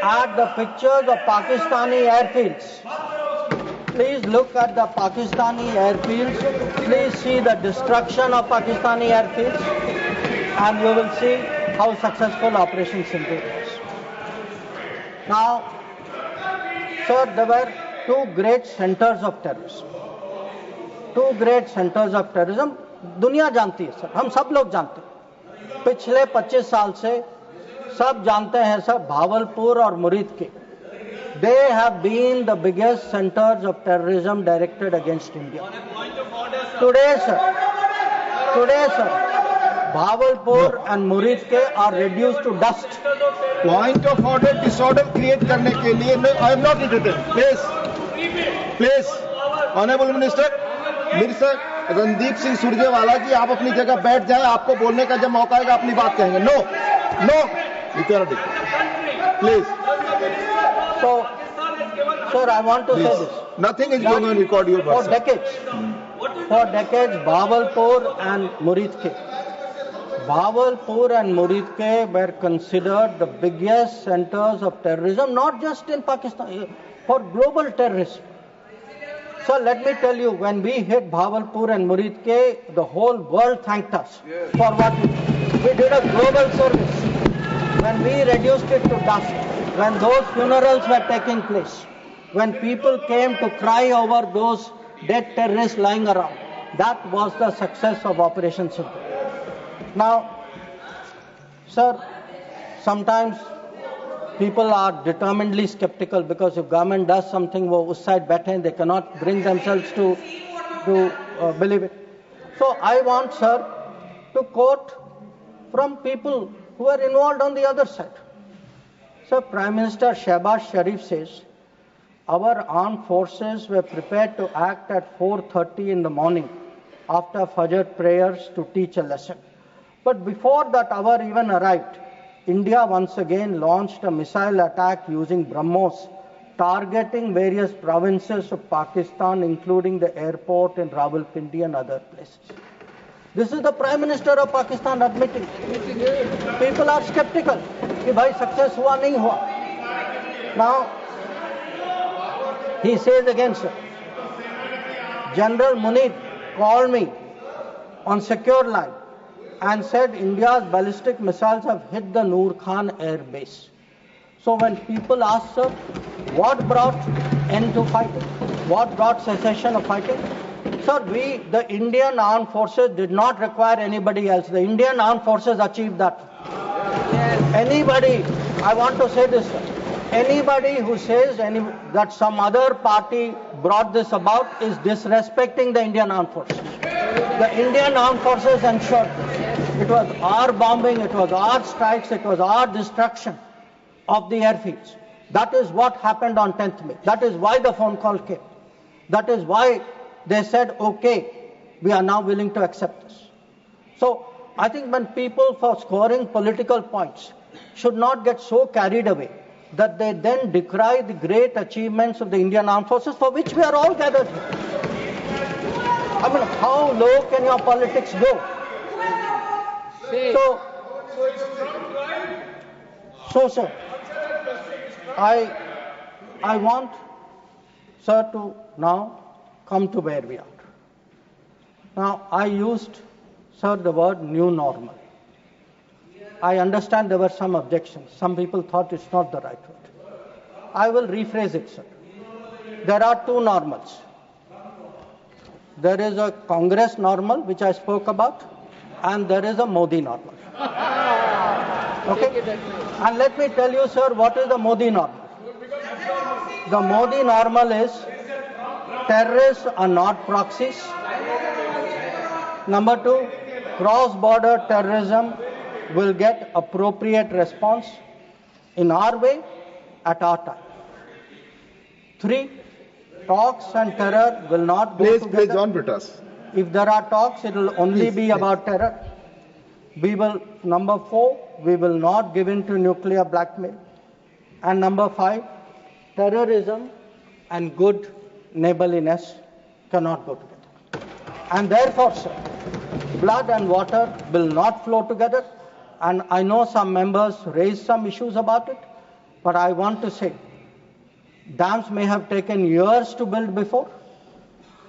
at the pictures of Pakistani airfields. Please look at the Pakistani airfields. Please see the destruction of Pakistani airfields, and you will see how successful Operation Sindoor was. Now, sir, there were 2 great centers of terrorism. 2 great centers of terrorism. दुनिया जानती है sir, हम सब लोग जानते हैं. पिछले 25 साल से सब जानते हैं सर, भावलपुर और मुरीद के. They have been the biggest centers of terrorism directed against India. Today, sir, Bhavalpur and Murid are reduced to dust. Point of order, disorder create करने के लिए I am not interested. Please, Honorable Minister, Minister Randeep Singh Surjewala जी, आप अपनी जगह बैठ जाएं. आपको बोलने का जब मौका आएगा अपनी बात कहेंगे. No, you cannot do it. Please. So, sir, I want to say this. Nothing is going on record your For person. decades, Bhavalpur and Murid were considered the biggest centers of terrorism, not just in Pakistan, for global terrorism. So let me tell you, when we hit Bhavalpur and Murid, the whole world thanked us for what we did. We did a global service. When we reduced it to dust, when those funerals were taking place, when people came to cry over those dead terrorists lying around, that was the success of Operation Sindoor. Now, sir, sometimes people are determinedly skeptical because if government does something, wo us side baithe, they cannot bring themselves to believe it. So I want, sir, to quote from people who are involved on the other side. So Prime Minister Shehbaz Sharif says, our armed forces were prepared to act at 4:30 in the morning after Fajr prayers to teach a lesson. But before that hour even arrived, India once again launched a missile attack using BrahMos, targeting various provinces of Pakistan, including the airport in Rawalpindi and other places. This is the Prime Minister of Pakistan admitting. People are skeptical कि भाई success हुआ नहीं हुआ. Now, he says again, sir, General Munir called me on secure line and said India's ballistic missiles have hit the Noor Khan air base. So when people ask, sir, what brought end to fighting? What brought cessation of fighting? Sir, the Indian armed forces did not require anybody else. The Indian armed forces achieved that. Anybody, I want to say this, sir, anybody who says that some other party brought this about is disrespecting the Indian armed forces. The Indian armed forces ensured this. It was our bombing, it was our strikes, it was our destruction of the airfields. That is what happened on 10th May. That is why the phone call came. That is why they said, okay, we are now willing to accept this. So I think when people, for scoring political points, should not get so carried away that they then decry the great achievements of the Indian Armed Forces for which we are all gathered here. I mean, how low can your politics go? So, sir, I want, sir, to now come to where we are. Now, I used, sir, the word new normal. I understand there were some objections. Some people thought it's not the right word. I will rephrase it, sir. There are two normals. There is a Congress normal, which I spoke about, and there is a Modi normal. Okay? And let me tell you, sir, what is the Modi normal? The Modi normal is terrorists are not proxies. Number two, cross-border terrorism will get appropriate response in our way at our time. 3, talks and terror will not go together. Please, John Britas. If there are talks, it will only be about terror. Number 4, we will not give in to nuclear blackmail. And number 5, terrorism and good neighborliness cannot go together. And therefore, sir, blood and water will not flow together. And I know some members raised some issues about it, but I want to say, dams may have taken years to build before.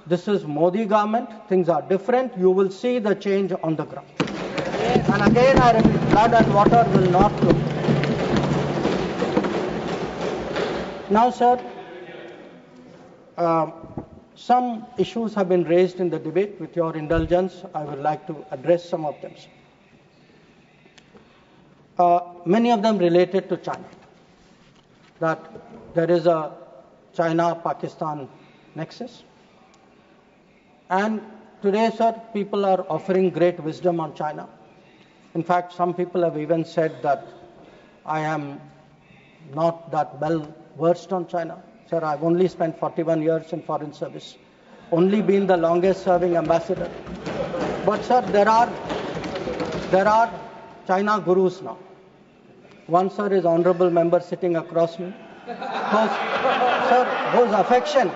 This is Modi government. Things are different. You will see the change on the ground. And again, I repeat, blood and water will not flow. Now, sir, some issues have been raised in the debate. With your indulgence, I would like to address some of them. Many of them related to China. That there is a China-Pakistan nexus. And today, sir, people are offering great wisdom on China. In fact, some people have even said that I am not that well versed on China. Sir, I've only spent 41 years in foreign service, only been the longest serving ambassador. But sir, there are China gurus now. One, sir, is honorable member sitting across me. Whose affection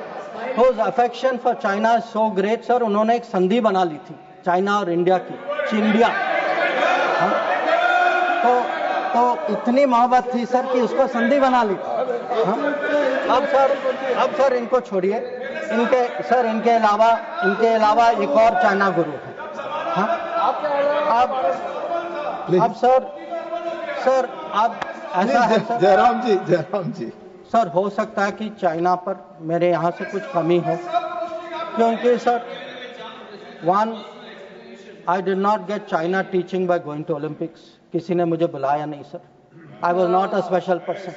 for China is so great, sir, उन्होंने एक संधि बना ली थी China और India की, चिंडिया. तो इतनी मोहब्बत थी सर कि उसको संधि बना ली. अब सर इनको छोड़िए. इनके अलावा एक और चाइना गुरु है. अब सर अब ऐसा है सर. जयराम जी. सर, हो सकता है कि चाइना पर मेरे यहाँ से कुछ कमी हो, क्योंकि sir, 1, I did not get China teaching by going to Olympics. किसी ने मुझे बुलाया नहीं sir. I was not a special person.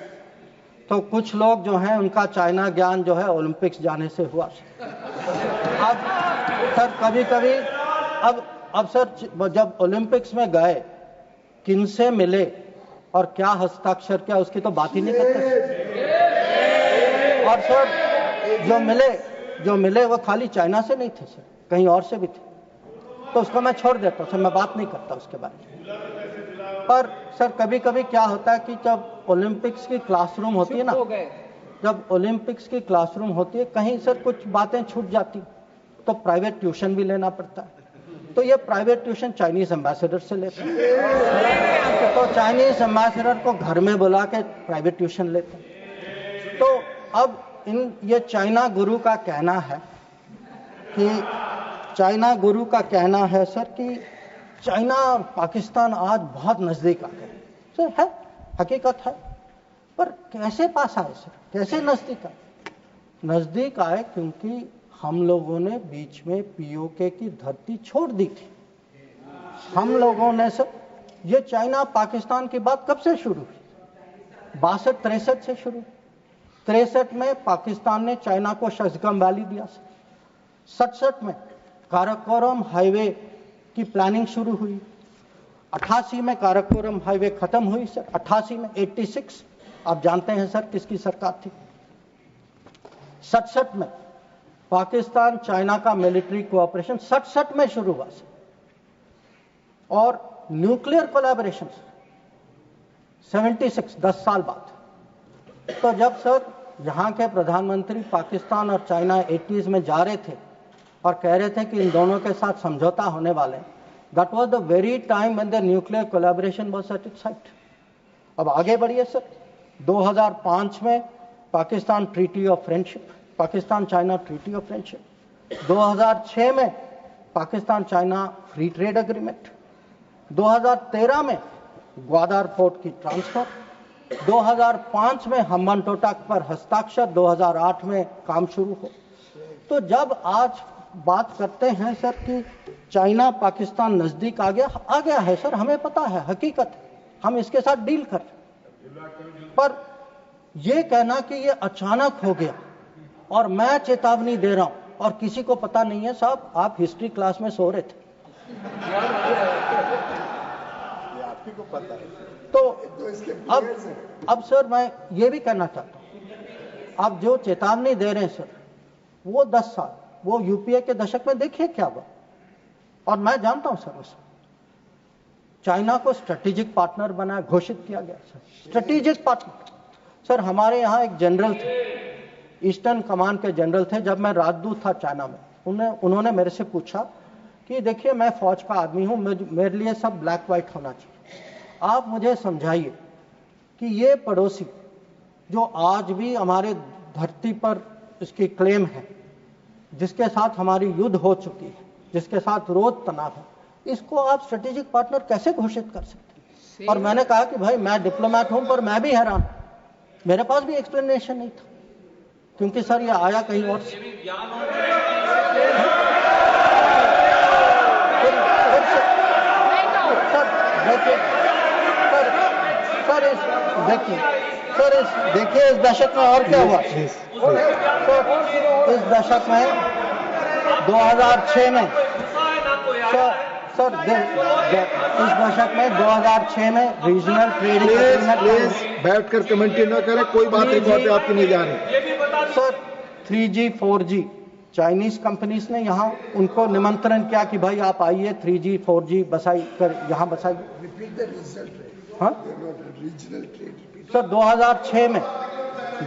तो कुछ लोग जो हैं उनका चाइना ज्ञान जो है ओलंपिक्स जाने से हुआ. अब सर कभी-कभी अब सर जब ओलंपिक्स में गए, किनसे मिले और क्या हस्ताक्षर किया उसकी तो बात ही नहीं करते। और सर जो मिले वो खाली चाइना से नहीं थे सर, कहीं और से भी थे, तो उसको मैं छोड़ देता हूँ सर, मैं बात नहीं करता उसके बारे में। पर सर कभी कभी क्या होता है कि जब ओलंपिक्स की क्लासरूम होती है ना, जब ओलंपिक्स की क्लासरूम होती है कहीं सर कुछ बातें छूट जाती तो प्राइवेट ट्यूशन भी लेना पड़ता है। तो ये प्राइवेट ट्यूशन चाइनीज एम्बेसडर से लेते हैं, तो चाइनीज एम्बेसडर को घर में बुला के प्राइवेट ट्यूशन लेते हैं। तो अब ये चाइना गुरु का कहना है कि सर कि चाइना और पाकिस्तान आज बहुत नजदीक आ गए। सर है, हकीकत है, पर कैसे पास आए सर, कैसे नजदीक आए? नजदीक आए क्योंकि हम लोगों ने बीच में पीओके की धरती छोड़ दी थी। हम लोगों ने सर, ये चाइना पाकिस्तान की बात कब से शुरू हुई? 62-63 से शुरू। 63 में पाकिस्तान ने चाइना को शशगम वैली दिया सर। 67 में काराकोरम हाईवे की प्लानिंग शुरू हुई। 88 में काराकोरम हाईवे खत्म हुई सर। 88 में 86 आप जानते हैं सर किसकी सरकार थी। 67 में पाकिस्तान चाइना का मिलिट्री कोऑपरेशन 67 में शुरू हुआ सर। और न्यूक्लियर कोलैबोरेशन 76, 10 साल बाद। तो जब सर यहाँ के प्रधानमंत्री पाकिस्तान और चाइना 80s में जा रहे थे और कह रहे थे कि इन दोनों के साथ समझौता होने वाले, that was the very time when the nuclear collaboration was at its height. अब आगे बढ़िए सर, 2005 में Pakistan treaty of friendship, Pakistan China treaty of friendship. 2006 में Pakistan China free trade agreement. 2013 में ग्वादर पोर्ट की ट्रांसफर। 2005 में हम्बनटोटा पर हस्ताक्षर। 2008 में काम शुरू हो। तो जब आज बात करते हैं सर कि चाइना पाकिस्तान नजदीक आ गया है सर, हमें पता है, हकीकत है, हम इसके साथ डील कर रहे। पर यह कहना कि ये अचानक हो गया और मैं चेतावनी दे रहा हूं और किसी को पता नहीं है, साहब आप हिस्ट्री क्लास में सो रहे थे, आपको को पता है। तो अब सर मैं ये भी कहना चाहता हूं, आप जो चेतावनी दे रहे हैं सर, वो 10 साल, वो यूपीए के दशक में देखिए क्या हुआ। और मैं जानता हूं सर, उस चाइना को स्ट्रेटेजिक पार्टनर बना घोषित किया गया सर, स्ट्रेटेजिक पार्टनर। सर हमारे यहाँ एक जनरल थे, ईस्टर्न कमांड के जनरल थे, जब मैं राजदूत था चाइना में, उन्होंने मेरे से पूछा कि देखिए मैं फौज का आदमी हूं, मेरे लिए सब ब्लैक व्हाइट होना चाहिए, आप मुझे समझाइए कि ये पड़ोसी जो आज भी हमारे धरती पर इसकी क्लेम है, जिसके साथ हमारी युद्ध हो चुकी है, जिसके साथ रोज तनाव है, इसको आप स्ट्रेटेजिक पार्टनर कैसे घोषित कर सकते हैं? और मैंने कहा कि भाई मैं डिप्लोमैट हूं, पर मैं भी हैरान, मेरे पास भी एक्सप्लेनेशन नहीं था, क्योंकि सर ये आया कहीं और से। देखिए इस दशक में और क्या हुआ। इस दशक में 2006 में इस दशक में 2006 में रीजनल ट्रेडिंग एग्रीमेंट। बैठकर कमेंट्री न करें, कोई बात आपकी नहीं जा रही sir. 3G 4G Chinese companies ने यहाँ उनको निमंत्रण किया कि भाई आप आइए, 3G 4G बसाई कर यहाँ बसाइए। हाँ सर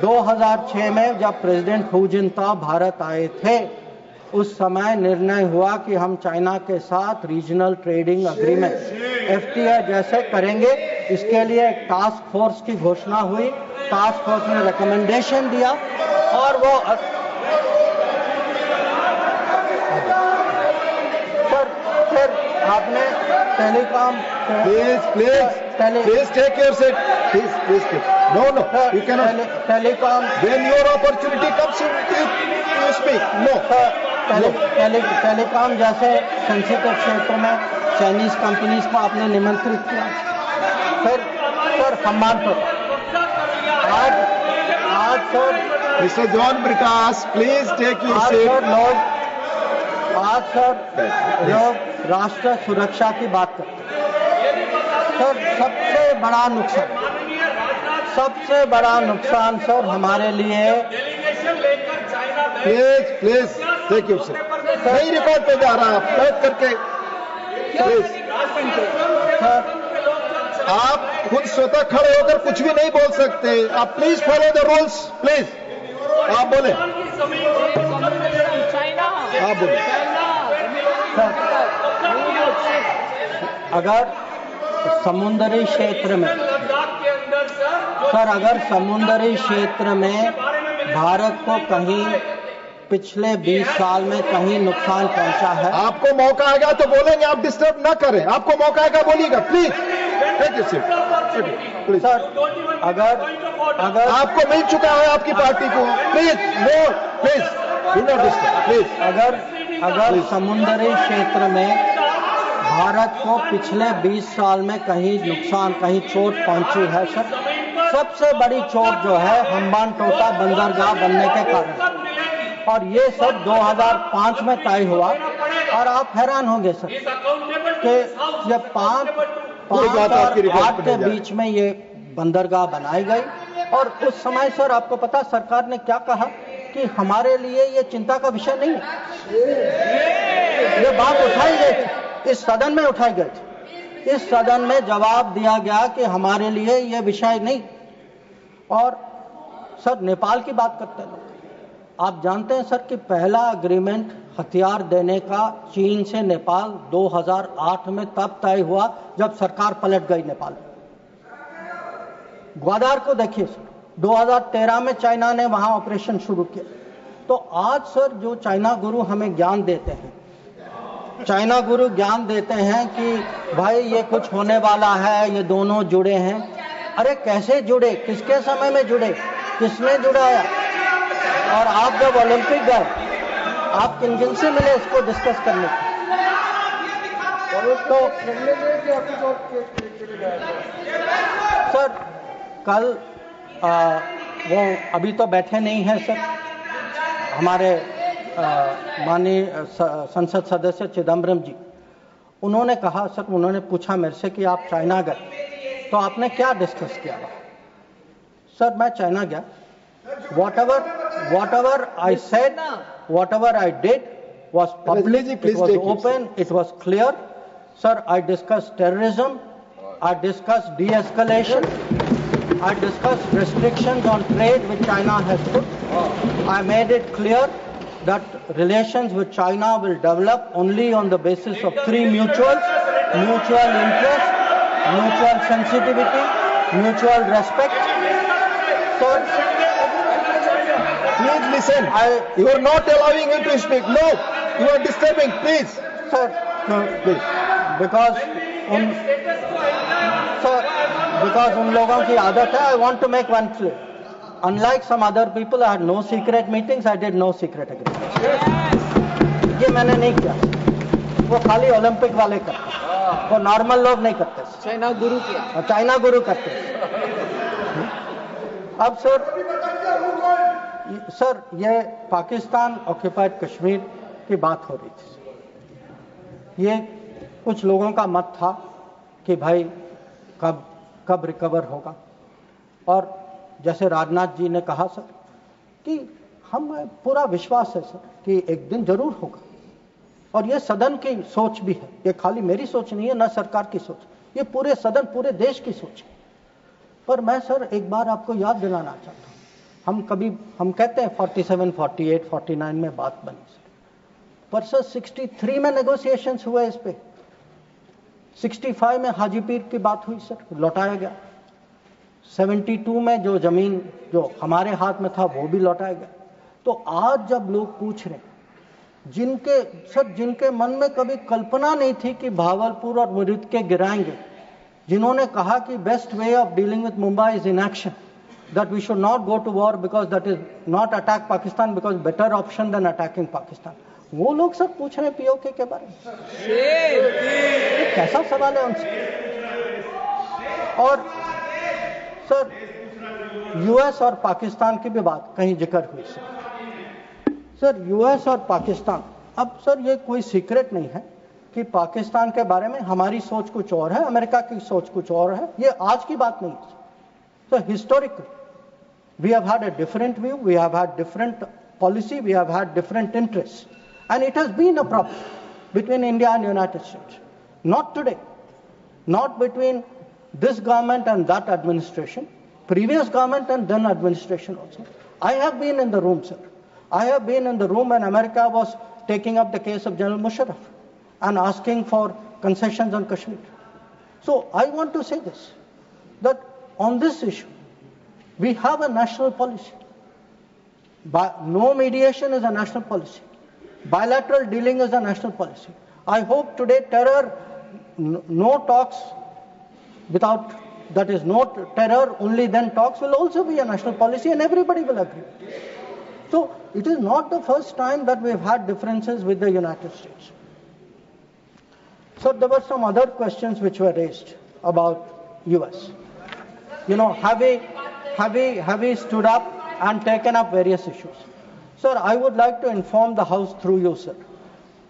2006 में जब प्रेसिडेंट हू जिनताओ भारत आए थे, उस समय निर्णय हुआ कि हम चाइना के साथ रीजनल ट्रेडिंग एग्रीमेंट FTA जैसे करेंगे। इसके लिए एक टास्क फोर्स की घोषणा हुई, टास्क फोर्स ने रिकमेंडेशन दिया और वो फिर आपने telecom please take your seat, please no you can not. Telecom when your opportunity comes you speak. No telecom जैसे सेंसिटिव क्षेत्र में चाइनीज कंपनीज को आपने निमंत्रित किया। फिर सर हम्बनटोटा आज sir mister John Brittas please take your seat. आज सर लोग राष्ट्र सुरक्षा की बात करते हैं। सर सबसे बड़ा नुकसान सर हमारे लिए। प्लीज टेक यू सर, नहीं रिकॉर्ड पे जा रहा, आप टाइप करके प्लीज। सर आप खुद स्वतः खड़े होकर कुछ भी नहीं बोल सकते, आप please follow the rules please. आप बोले, आप बोले। अगर समुद्री क्षेत्र में भारत को कहीं पिछले 20 साल में कहीं नुकसान पहुंचा है, आपको मौका आएगा तो बोलेंगे, आप डिस्टर्ब ना करें। आपको मौका आएगा बोलिएगा प्लीज। सर अगर आपको मिल चुका है आपकी पार्टी को, please no, please do not disturb please. अगर समुद्री क्षेत्र में भारत को पिछले 20 साल में कहीं नुकसान, कहीं चोट पहुंची है सर, सबसे बड़ी चोट जो है हम्बानटोटा बंदरगाह बनने के कारण, और ये सब 2005 में तय हुआ। और आप हैरान होंगे सर कि जब 5 और 8 के बीच में ये बंदरगाह बनाई गई, और उस समय सर आपको पता सरकार ने क्या कहा कि हमारे लिए ये चिंता का विषय नहीं है। ये बात उठाई गई थी, इस सदन में उठाई गई थी। इस सदन में जवाब दिया गया कि हमारे लिए ये विषय नहीं। और सर नेपाल की बात करते हैं लोग, आप जानते हैं सर कि पहला एग्रीमेंट हथियार देने का चीन से नेपाल 2008 में तब तय हुआ जब सरकार पलट गई नेपाल। ग्वादार को देखिए सर, 2013 में चाइना ने वहां ऑपरेशन शुरू किया। तो आज सर जो चाइना गुरु हमें ज्ञान देते हैं, चाइना गुरु ज्ञान देते हैं कि भाई ये कुछ होने वाला है, ये दोनों जुड़े हैं। अरे कैसे जुड़े, किसके समय में जुड़े, किसने जुड़ाया? और आप जब ओलंपिक गए, आप किन किन से मिले इसको डिस्कस करने? तो सर कल वो अभी तो बैठे नहीं हैं सर, हमारे माननीय संसद सदस्य चिदम्बरम जी, उन्होंने कहा सर, उन्होंने पूछा मेरे से कि आप चाइना गए तो आपने क्या डिस्कस किया? सर मैं चाइना गया, whatever I said, whatever I did was public, it was open, it was clear. Sir, I discussed terrorism, I discussed de-escalation, I discussed restrictions on trade which China has put. I made it clear that relations with China will develop only on the basis of 3 mutuals: mutual interest, mutual sensitivity, mutual respect. Sir, please listen. You are not allowing him to speak. No, you are disturbing. Please, sir, please. Because उन लोगों की आदत है. I want to make one clear. Unlike some other people, I had no secret meetings. I did no secret agreements. ये मैंने नहीं किया. वो खाली ओलंपिक वाले करते, वो नॉर्मल लोग नहीं करते. चाइना गुरु किया, चाइना गुरु करते. अब सर ये पाकिस्तान ऑक्यूपाइड कश्मीर की बात हो रही थी. ये कुछ लोगों का मत था कि भाई कब रिकवर होगा, और जैसे राजनाथ जी ने कहा सर कि हम पूरा विश्वास है सर कि एक दिन जरूर होगा, और ये सदन की सोच भी है. ये खाली मेरी सोच नहीं है, ना सरकार की सोच, ये पूरे सदन, पूरे देश की सोच है. पर मैं सर एक बार आपको याद दिलाना चाहता हूं, हम कहते हैं 47, 48, 49 में बात बनी सर, पर सर 63 में नेगोशिएशंस हुए इस पे. 65 में हाजीपीर की बात हुई सर, लौटाया गया. 72 में जो जमीन जो हमारे हाथ में था वो भी लौटाया गया. तो आज जब लोग पूछ रहे, जिनके मन में कभी कल्पना नहीं थी कि भागलपुर और मुरीद के गिराएंगे, जिन्होंने कहा कि best way of dealing with Mumbai is inaction, that we should not go to war because that is not attack Pakistan because better option than attacking Pakistan. वो लोग सब पूछ रहे हैं पीओके के बारे में. कैसा सवाल है उनसे? और सर यूएस और पाकिस्तान की भी बात कहीं जिक्र हुई सर. यूएस और पाकिस्तान, अब सर ये कोई सीक्रेट नहीं है कि पाकिस्तान के बारे में हमारी सोच कुछ और है, अमेरिका की सोच कुछ और है, ये आज की बात नहीं है. So historically, we have had a different view, we have had different policy, we have had different interests. And it has been a problem between India and United States. Not today, not between this government and that administration, previous government and then administration also. I have been in the room, sir. I have been in the room when America was taking up the case of General Musharraf and asking for concessions on Kashmir. So I want to say this, that on this issue, we have a national policy. No mediation is a national policy. Bilateral dealing is a national policy. I hope today terror, no talks without, that is no terror, only then talks will also be a national policy and everybody will agree. So it is not the first time that we have had differences with the United States. So there were some other questions which were raised about US. You know, have we stood up and taken up various issues? Sir, I would like to inform the House through you, sir.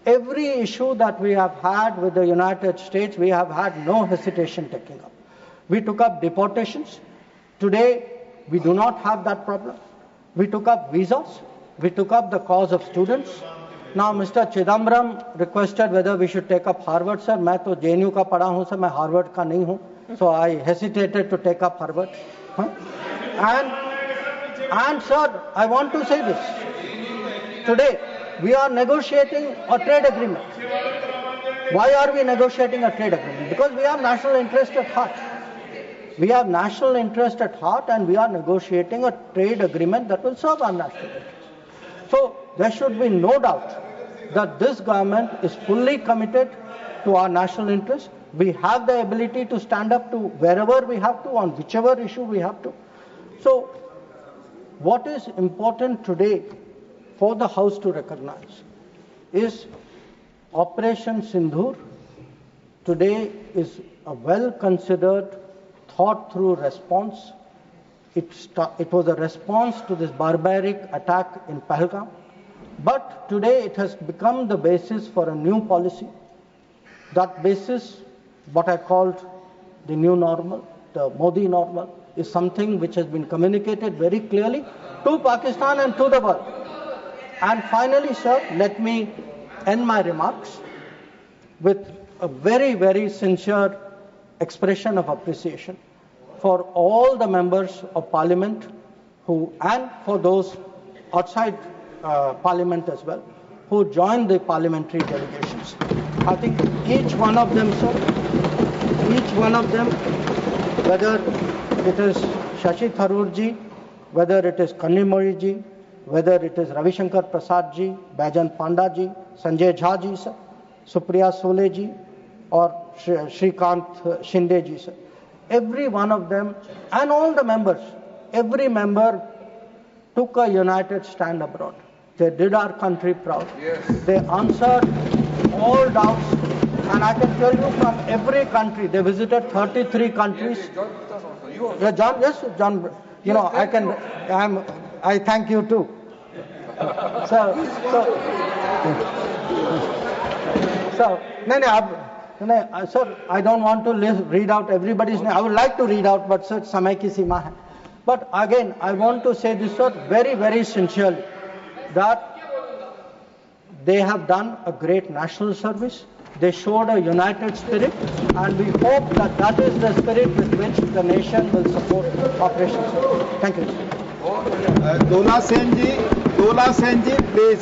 Every issue that we have had with the United States, we have had no hesitation taking up. We took up deportations. Today, we do not have that problem. We took up visas. We took up the cause of students. Now, Mr. Chidambaram requested whether we should take up Harvard, sir. मैं तो JNU का पढ़ा हूँ, sir. मैं Harvard का नहीं हूँ. So I hesitated to take up Harvard. And sir, I want to say this. Today, we are negotiating a trade agreement. Why are we negotiating a trade agreement? Because we have national interest at heart. We have national interest at heart and we are negotiating a trade agreement that will serve our national interest. So there should be no doubt that this government is fully committed to our national interest. We have the ability to stand up to wherever we have to, on whichever issue we have to. So what is important today for the House to recognize is Operation Sindoor today is a well-considered, thought-through response. It was a response to this barbaric attack in Pahalgam. But today it has become the basis for a new policy. That basis, what I called the new normal, the Modi normal, is something which has been communicated very clearly to Pakistan and to the world. And finally, sir, let me end my remarks with a very, very sincere expression of appreciation for all the members of Parliament and for those outside Parliament as well, who joined the parliamentary delegations. I think each one of them, sir, whether it is Shashi Tharoor ji, whether it is Kanimori ji, whether it is Ravi Shankar Prasad ji, Baijan Panda ji, Sanjay Jha ji, sir, Supriya Sole ji, or Shrikant Shinde ji, sir. Every one of them and all the members, every member took a united stand abroad. They did our country proud. Yes. They answered all doubts. And I can tell you from every country, they visited 33 countries. Yeah, John, yes, John, you know, I thank you too. Sir, I don't want to read out everybody's name. I would like to read out, but sir, samay ki seema hai. But again, I want to say this, sir, very, very sincerely, that they have done a great national service. They showed a united spirit, and we hope that that is the spirit with which the nation will support Operation Sindoor. Thank you. Dola Sen ji, please.